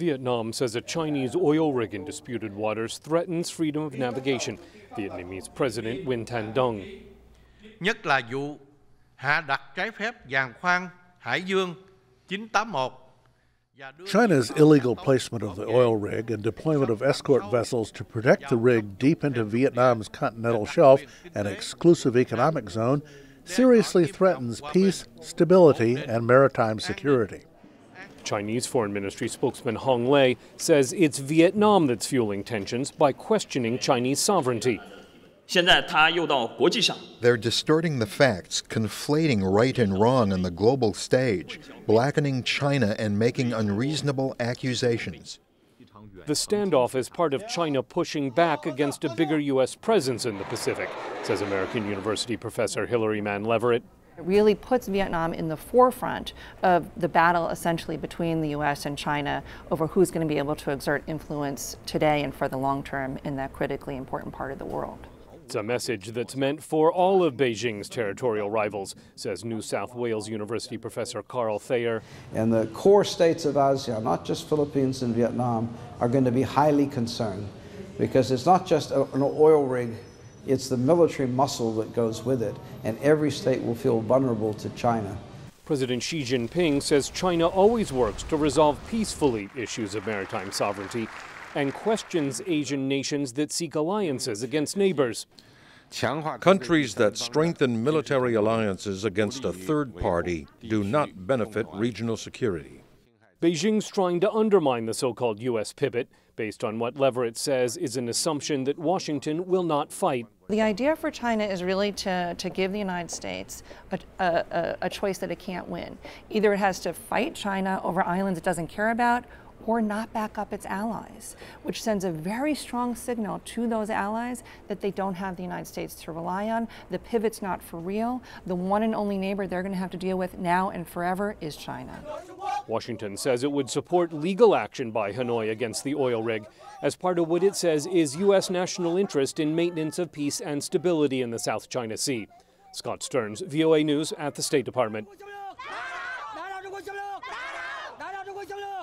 Vietnam says a Chinese oil rig in disputed waters threatens freedom of navigation. Vietnamese President Nguyen Thanh Dung. Nhất là vụ hạ đặt trái phép giàn khoan Hải Dương 981. China's illegal placement of the oil rig and deployment of escort vessels to protect the rig deep into Vietnam's continental shelf and exclusive economic zone seriously threatens peace, stability, and maritime security. Chinese Foreign Ministry spokesman Hong Lei says it's Vietnam that's fueling tensions by questioning Chinese sovereignty. They're distorting the facts, conflating right and wrong on the global stage, blackening China and making unreasonable accusations. The standoff is part of China pushing back against a bigger U.S. presence in the Pacific, says American University professor Hilary Mann Leverett. It really puts Vietnam in the forefront of the battle essentially between the U.S. and China over who's going to be able to exert influence today and for the long term in that critically important part of the world. It's a message that's meant for all of Beijing's territorial rivals, says New South Wales University professor Carl Thayer. And the core states of ASEAN, not just Philippines and Vietnam, are going to be highly concerned because it's not just an oil rig, it's the military muscle that goes with it, and every state will feel vulnerable to China. President Xi Jinping says China always works to resolve peacefully issues of maritime sovereignty and questions Asian nations that seek alliances against neighbors. Countries that strengthen military alliances against a third party do not benefit regional security. Beijing's trying to undermine the so-called U.S. pivot, based on what Leverett says is an assumption that Washington will not fight. The idea for China is really to give the United States a choice that it can't win. Either it has to fight China over islands it doesn't care about, or not back up its allies, which sends a very strong signal to those allies that they don't have the United States to rely on. The pivot's not for real. The one and only neighbor they're going to have to deal with now and forever is China. Washington says it would support legal action by Hanoi against the oil rig as part of what it says is U.S. national interest in maintenance of peace and stability in the South China Sea. Scott Stearns, VOA News at the State Department.